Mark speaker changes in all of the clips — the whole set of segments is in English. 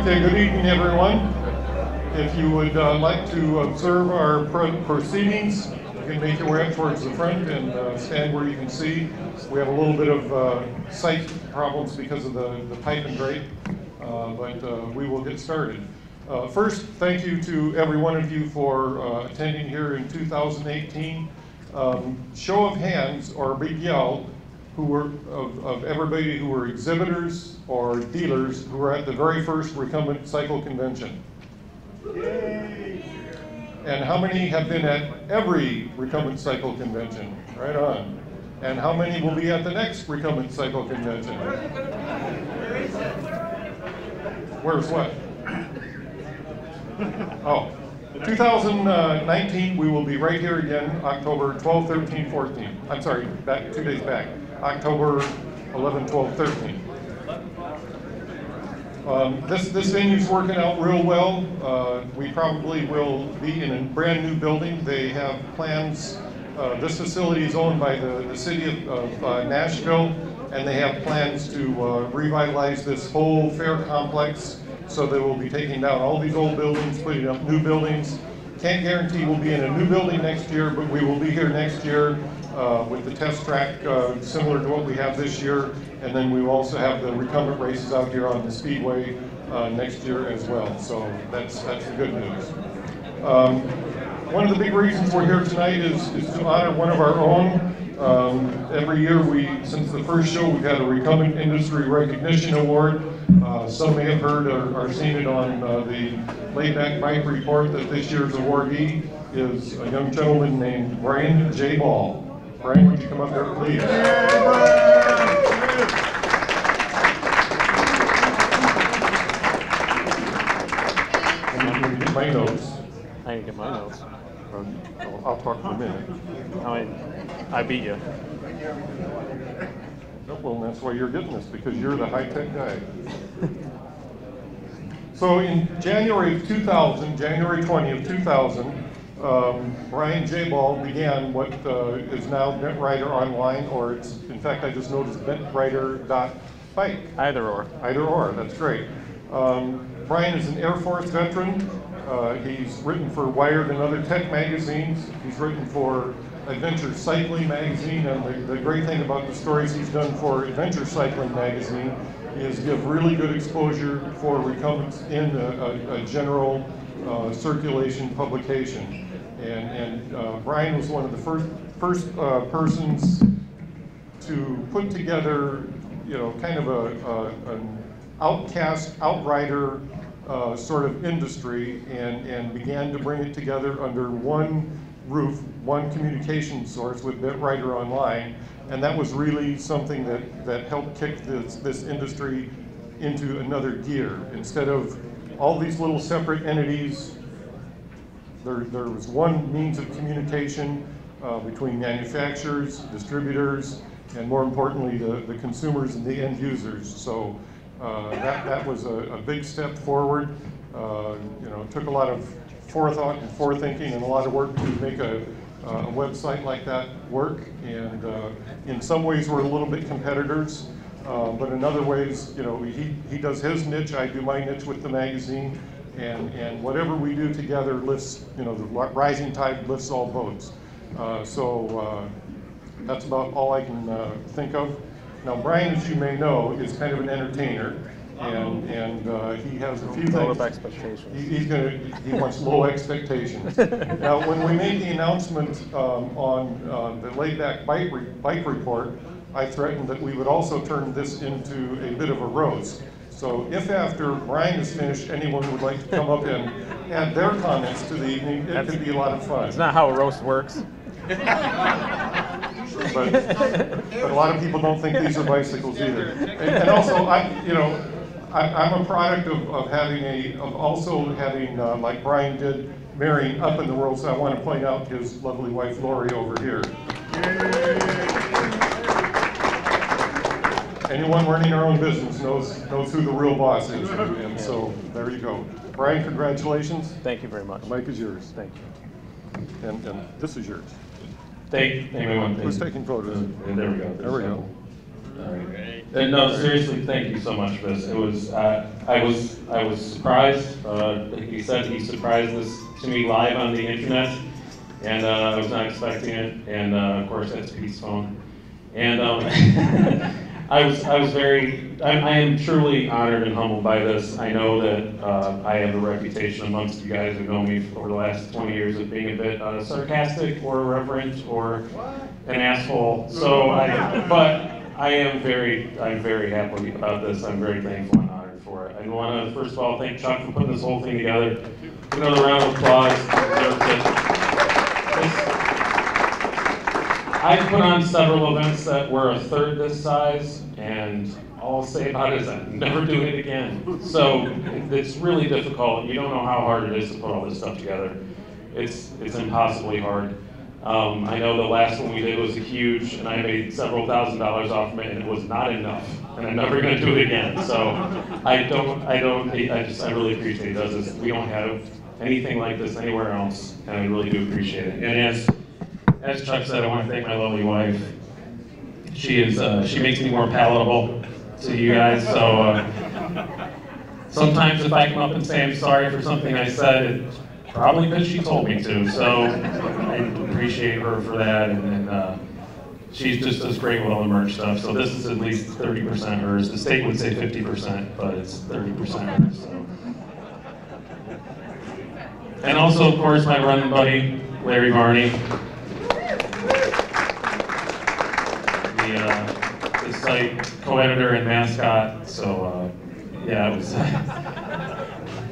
Speaker 1: Okay, good evening, everyone. If you would like to observe our proceedings, you can make your way up towards the front and stand where you can see. We have a little bit of sight problems because of the pipe and drape, but we will get started. First, thank you to every one of you for attending here in 2018. Show of hands or a big yell who were of everybody who were exhibitors or dealers who were at the very first Recumbent Cycle Convention. Yay. And how many have been at every Recumbent Cycle Convention? Right on. And how many will be at the next Recumbent Cycle Convention? Where's what? Oh, 2019 we will be right here again, October 12, 13, 14. I'm sorry, back 2 days back. October 11, 12, 13. This venue's working out real well. We probably will be in a brand new building. They have plans. This facility is owned by the city of Nashville, and they have plans to revitalize this whole fair complex. So they will be taking down all these old buildings, putting up new buildings. Can't guarantee we'll be in a new building next year, but we will be here next year with the test track similar to what we have this year. And then we will also have the recumbent races out here on the Speedway next year as well. So that's the good news. One of the big reasons we're here tonight is to honor one of our own. Every year, since the first show, we've had a Recumbent Industry Recognition Award. Some may have heard or seen it on the Laidback Bike Report that this year's awardee is a young gentleman named Bryan J. Ball. Bryan, would you come up there, please? Let me get my notes.
Speaker 2: I can get my notes.
Speaker 1: I'll talk for a minute.
Speaker 2: I beat you.
Speaker 1: Well, that's why you're getting this, because you're the high-tech guy. So in January of 2000, January 20 of 2000, Bryan J. Ball began what is now Bentrider Online, or it's, in fact, I just noticed bentrider.bike.
Speaker 2: Either or.
Speaker 1: Either or, that's great. Bryan is an Air Force veteran. He's written for Wired and other tech magazines. He's written for Adventure Cycling magazine, and the great thing about the stories he's done for Adventure Cycling magazine is give really good exposure for recumbents in a general circulation publication. And Bryan was one of the first persons to put together, kind of an outcast, outrider sort of industry, and began to bring it together under one roof, one communication source with Bentrider Online, and that was really something that helped kick this industry into another gear. Instead of all these little separate entities, there was one means of communication between manufacturers, distributors, and more importantly, the consumers and the end users. So that was a big step forward. It took a lot of forethought and forethinking and a lot of work to make a website like that work. And in some ways, we're a little bit competitors, but in other ways, he does his niche, I do my niche with the magazine, and whatever we do together lifts, the rising tide lifts all boats. So that's about all I can think of. Now, Bryan, as you may know, is kind of an entertainer, and he has a few things.
Speaker 2: Low expectations.
Speaker 1: He wants low expectations. Now, when we made the announcement on the Laidback Bike Report, I threatened that we would also turn this into a bit of a roast. So if after Bryan is finished, anyone would like to come up and add their comments to the evening, it could be a lot of fun.
Speaker 2: It's not how a roast works.
Speaker 1: But a lot of people don't think these are bicycles either. And also, I'm a product of also having, like Bryan did, marrying up in the world. So I want to point out his lovely wife Lori over here. Anyone running their own business knows who the real boss is, and so there you go. Bryan, congratulations.
Speaker 2: Thank you very much.
Speaker 1: The mic is yours.
Speaker 2: Thank you.
Speaker 1: And this is yours.
Speaker 3: Thank everyone.
Speaker 1: Who's taking photos?
Speaker 3: There we go.
Speaker 1: There we go.
Speaker 3: All right. No, seriously, thank you so much for this. It was, I was surprised. He said he surprised this to me live on the internet, and I was not expecting it. And of course, that's Pete's phone. And I am truly honored and humbled by this. I know that I have a reputation amongst you guys who know me over the last 20 years of being a bit sarcastic or irreverent or an asshole. So, but I'm very happy about this. I'm very thankful and honored for it. I want to first of all thank Chuck for putting this whole thing together. Give another round of applause. I've put on several events that were a third this size, and all I'll say about it is I'd never do it again. So it's really difficult. You don't know how hard it is to put all this stuff together. It's impossibly hard. I know the last one we did was huge, and I made several $1,000s off of it, and it was not enough. And I'm never going to do it again. So I really appreciate he does this. We don't have anything like this anywhere else, and I really do appreciate it. And as Chuck said, I want to thank my lovely wife. She makes me more palatable to you guys. So sometimes if I come up and say I'm sorry for something I said, it's probably because she told me to. So I appreciate her for that. And she just does great with all the merch stuff. So this is at least 30% hers. The state would say 50%, but it's 30% hers. So. And also, of course, my running buddy, Larry Varney. The site co-editor and mascot, so yeah, it was.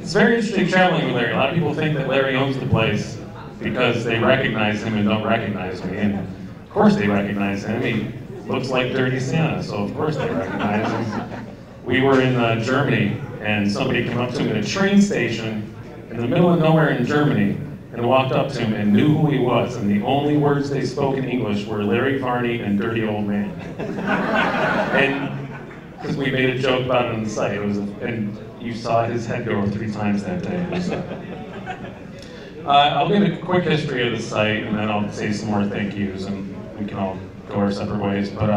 Speaker 3: It's very interesting traveling with Larry. A lot of people think that Larry owns the place because they recognize him and don't recognize me, and of course they recognize him. He looks like Dirty Santa, so of course they recognize him. We were in Germany, and somebody came up to him at a train station in the middle of nowhere in Germany, and walked up to him and knew who he was, and the only words they spoke in English were Larry Varney and dirty old man. And because we made a joke about it on the site, and you saw his head go 3 times that day. I'll give a quick history of the site, and then I'll say some more thank yous, and we can all go our separate ways. But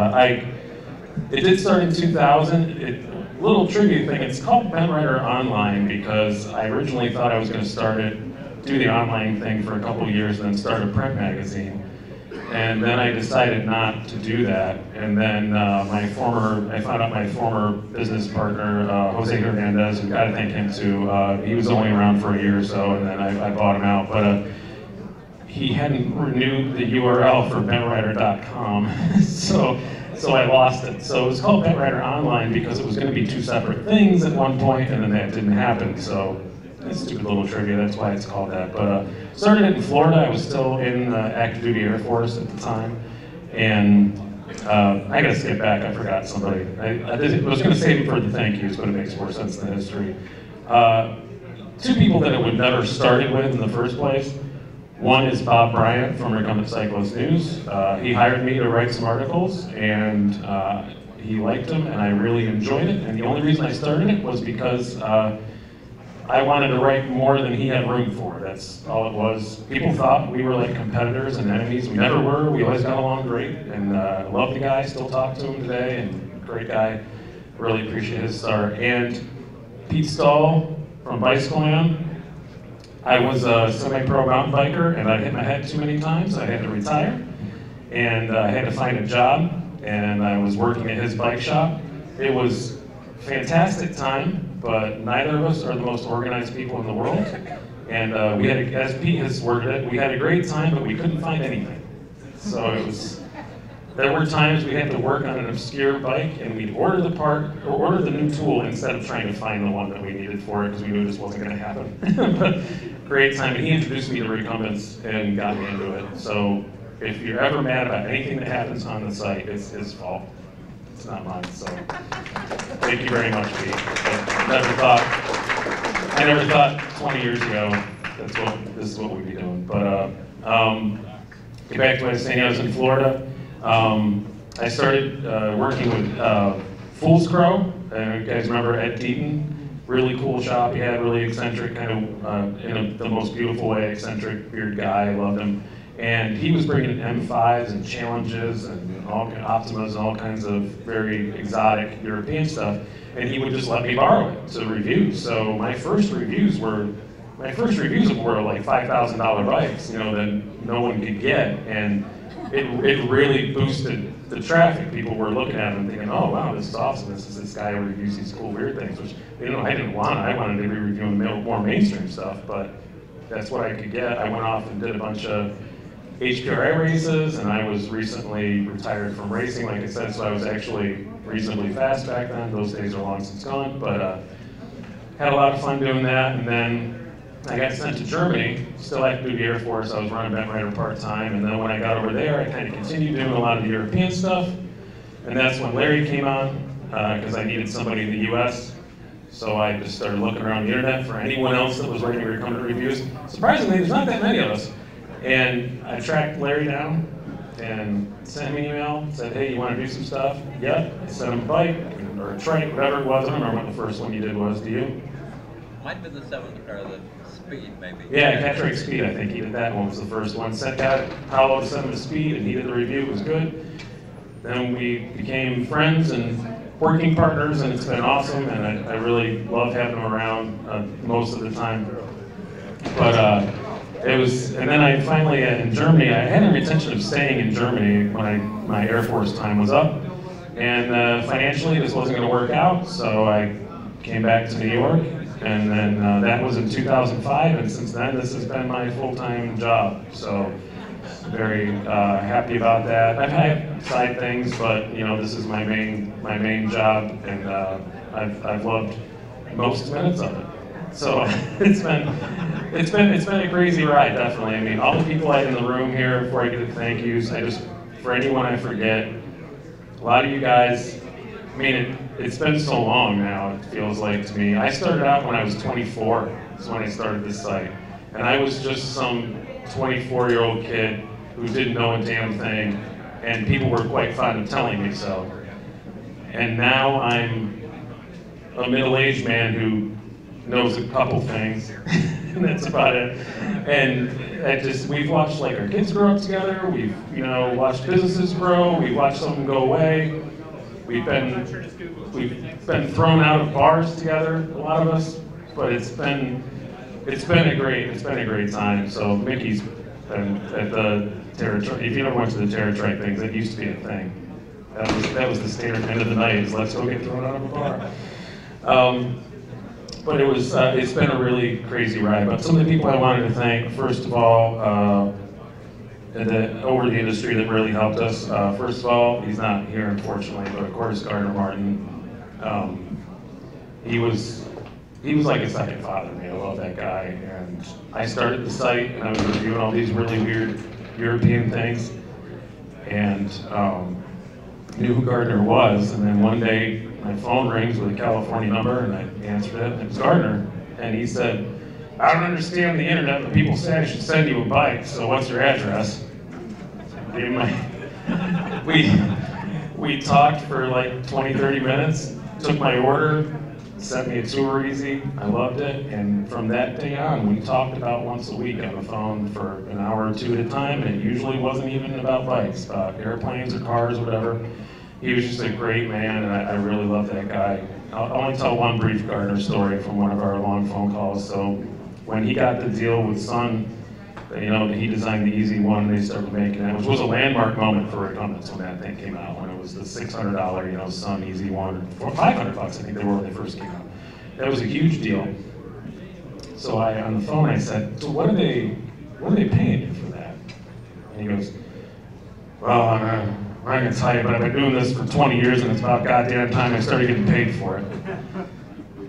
Speaker 3: it did start in 2000. Little trivia thing, it's called Bentrider Online because I originally thought I was going to do the online thing for a couple of years and then start a print magazine. And then I decided not to do that. And then I found out my former business partner, Jose Hernandez, and gotta thank him too. He was only around for a year or so, and then I bought him out. But he hadn't renewed the URL for bentrider.com, so I lost it. So it was called Bentrider Online because it was going to be 2 separate things at one point, and then that didn't happen. So it's stupid little trivia, that's why it's called that. But started it in Florida. I was still in the active duty Air Force at the time. And I gotta skip back, I forgot somebody. I was gonna save it for the thank yous, but it makes more sense than history. 2 people that it would never started with in the first place. One is Bob Bryan from Recumbent Cyclist News. He hired me to write some articles, and he liked them, and I really enjoyed it. And the only reason I started it was because I wanted to write more than he had room for. That's all it was. People thought we were like competitors and enemies. We never were. We always got along great, and I love the guy. Still talk to him today, and great guy. Really appreciate his start. And Pete Stahl from Bicycle Man. I was a semi-pro mountain biker, and I hit my head too many times. I had to retire, and I had to find a job, and I was working at his bike shop. It was a fantastic time, but neither of us are the most organized people in the world. And we had, as Pete has worded it, we had a great time, but we couldn't find anything. So there were times we had to work on an obscure bike, and we'd order the part, or order the new tool instead of trying to find the one that we needed for it, because we knew this wasn't going to happen. But great time, and he introduced me to Recumbents and got me into it. So if you're ever mad about anything that happens on the site, it's his fault. It's not mine, so thank you very much, Pete. I never thought 20 years ago this is what we'd be doing. But get back to what I was saying, I was in Florida. I started working with Fool's Crow. You guys remember Ed Deaton? Really cool shop he had, really eccentric, kind of in the most beautiful way, eccentric, weird guy. I loved him. And he was bringing M5s and Challenges and Optimas and all kinds of very exotic European stuff. And he would just let me borrow it to review. So my first reviews were like $5,000 bikes, you know, that no one could get. And it really boosted the traffic. People were looking at it and thinking, oh wow, this is awesome. This is this guy who reviews these cool weird things, which, you know, I didn't want. I wanted to be reviewing more mainstream stuff, but that's what I could get. I went off and did a bunch of HPRI races, and I was recently retired from racing, like I said, so I was actually reasonably fast back then. Those days are long since gone, but had a lot of fun doing that. And then I got sent to Germany, still active duty Air Force. I was running Bentrider part-time, and then when I got over there, I kind of continued doing a lot of the European stuff. And that's when Larry came on, because I needed somebody in the US. So I just started looking around the internet for anyone else that was writing Recumbent reviews. Surprisingly, there's not that many of us. And I tracked Larry down and sent him an email, said, hey, you want to do some stuff? Yep. I sent him a bike or a trike, whatever it was. I don't remember what the first one you did was. Do you?
Speaker 4: Might be the 7 or the Speed, maybe.
Speaker 3: Yeah, Catrike Speed, I think he did that one was the first one. Got Paolo to send him to Speed, and he did the review. It was good. Then we became friends and working partners, and it's been awesome, and I really love having him around most of the time. But it was, and then I finally, in Germany, I had an intention of staying in Germany when my Air Force time was up, and financially this wasn't going to work out, so I came back to New York, and then that was in 2005, and since then this has been my full-time job, so very happy about that. I've had side things, but you know, this is my main job, and I've loved most minutes of it. So it's been a crazy ride, definitely. I mean, all the people I had in the room here, before I get to thank yous, for anyone I forget, a lot of you guys, I mean, it's been so long now, it feels like to me. I started out when I was 24, that's when I started this site. And I was just some 24-year-old kid who didn't know a damn thing, and people were quite fond of telling me so. And now I'm a middle-aged man who knows a couple things, and that's about it. And we've watched like our kids grow up together, we've watched businesses grow, we've watched some go away, we've been thrown out of bars together, a lot of us, but it's been a great time. So Mickey's been at the Terra-Trike. If you ever went to the Terra-Trike things, it used to be a thing. That was the standard end of the night, is let's go get thrown out of a bar. But it's been a really crazy ride. But some of the people I wanted to thank, first of all, over the industry that really helped us. First of all, he's not here unfortunately, but of course Gardner Martin. He was like a second father to me. I love that guy. And I started the site and I was reviewing all these really weird European things, and knew who Gardner was. And then one day my phone rings with a California number, and I answered it, and it was Gardner. And he said, I don't understand the internet, but people say I should send you a bike, so what's your address? I gave him we talked for like 20-30 minutes, took my order, sent me a tour easy, I loved it, and from that day on, we talked about once a week on the phone for an hour or two at a time, and it usually wasn't even about bikes, about airplanes or cars, whatever. He was just a great man, and I really love that guy. I'll only tell one brief Gardner story from one of our long phone calls. So when he got the deal with Sun, he designed the Easy One, and they started making it, which was a landmark moment for Recumbents when that thing came out, when it was the $600, Sun Easy One, or $500 I think they were when they first came out. That was a huge deal. So on the phone I said, so what are they paying you for that? And he goes, well, I'm not gonna tell you, but I've been doing this for 20 years, and it's about goddamn time I started getting paid for it.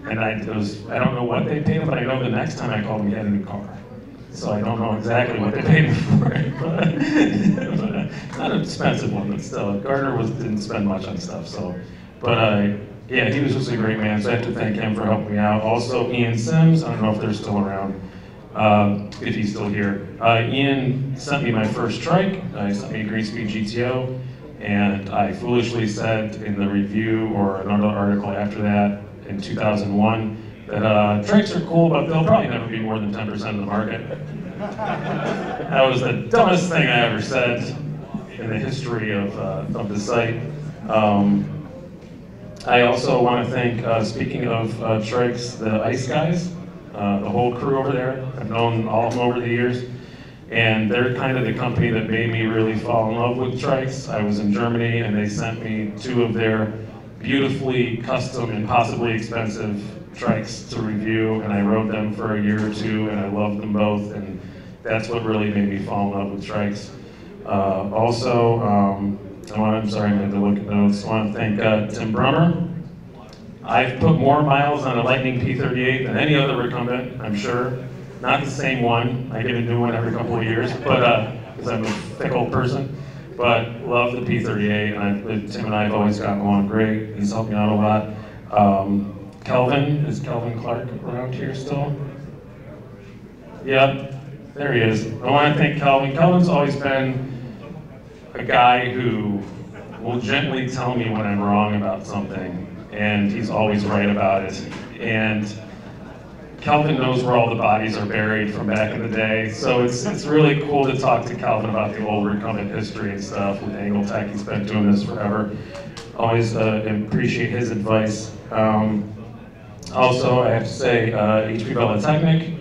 Speaker 3: And I don't know what they paid him, but I know the next time I called him, he had a new car. So I don't know exactly what they paid him for it, but not an expensive one, but still, Gardner didn't spend much on stuff. So, but yeah, he was just a great man. So I have to thank him for helping me out. Also, Ian Sims. I don't know if they're still around. If he's still here. Ian sent me my first trike. He sent me a Green Speed GTO, and I foolishly said in the review or another article after that in 2001 that trikes are cool, but they'll probably never be more than 10% of the market. That was the dumbest thing I ever said in the history of the site. I also want to thank, speaking of trikes, the ice guys, the whole crew over there. I've known all of them over the years, and they're kind of the company that made me really fall in love with trikes. I was in Germany, and they sent me 2 of their beautifully custom and possibly expensive trikes to review, and I rode them for a year or 2, and I loved them both, and that's what really made me fall in love with trikes. I'm sorry, I had to look at notes. I want to thank Tim Brummer. I've put more miles on a Lightning P38 than any other recumbent, I'm sure. Not the same one. I get a new one every couple of years, but because I'm a fickle person. But love the P38, and Tim and I have always gotten along great. He's helped me out a lot. Kelvin, is Kelvin Clark around here still? Yep, there he is. I want to thank Kelvin. Kelvin's always been a guy who will gently tell me when I'm wrong about something, and he's always right about it. And Kelvin knows where all the bodies are buried from back in the day, so it's really cool to talk to Kelvin about the old recumbent history and stuff with Angle Tech. He's been doing this forever. Always appreciate his advice. Also, I have to say, HP Bella Technic.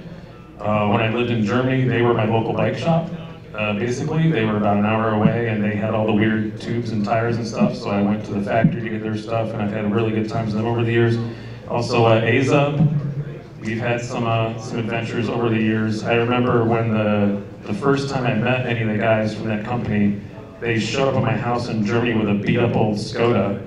Speaker 3: When I lived in Germany, they were my local bike shop. Basically, they were about an hour away, and they had all the weird tubes and tires and stuff, so I went to the factory to get their stuff, and I've had really good times with them over the years. Also, Azub, we've had some adventures over the years. I remember when the first time I met any of the guys from that company, they showed up at my house in Germany with a beat-up old Skoda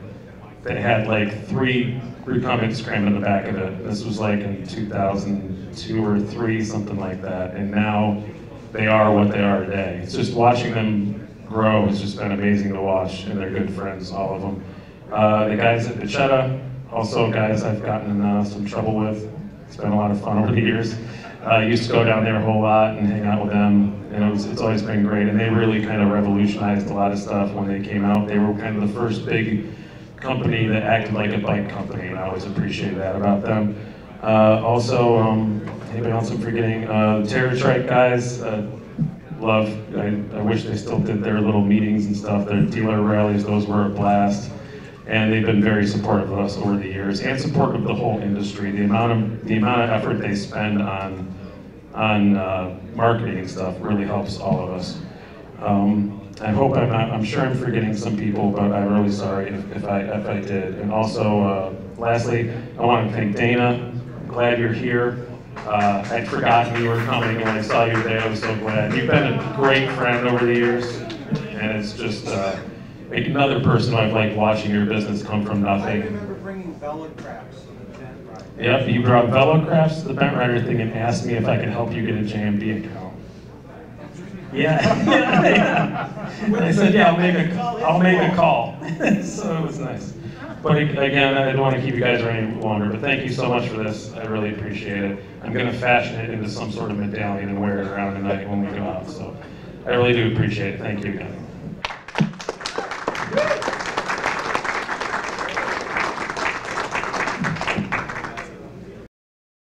Speaker 3: that had like 3 recumbents crammed in the back of it. This was like in 2002 or 3, something like that, and now they are what they are today. It's just watching them grow has just been amazing to watch, and they're good friends, all of them. The guys at Bentrider, also guys I've gotten in some trouble with. It's been a lot of fun over the years. I used to go down there a whole lot and hang out with them, and it's always been great. And they really kind of revolutionized a lot of stuff when they came out. They were kind of the first big company that acted like a bike company, and I always appreciate that about them. Anybody else I'm forgetting? The Terror Trike guys, I wish they still did their little meetings and stuff, their dealer rallies, those were a blast. And they've been very supportive of us over the years, and supportive of the whole industry. The amount of effort they spend on marketing and stuff really helps all of us. I'm sure I'm forgetting some people, but I'm really sorry if I did. And also, lastly, I want to thank Dana. I'm glad you're here. I'd forgotten you were coming, and when I saw you today, I was so glad. You've been a great friend over the years, and it's just another person I've liked watching your business come from nothing.
Speaker 5: I remember bringing Velocrafts to the Bentrider.
Speaker 3: Yep, you brought Velocrafts to the Bentrider thing and asked me if I could help you get a JMB account. Yeah. And I said, yeah, I'll make a call. So it was nice. But again, I don't want to keep you guys any longer, but thank you so much for this. I really appreciate it. I'm going to fashion it into some sort of medallion and wear it around tonight when we go out. So I really do appreciate it. Thank you again.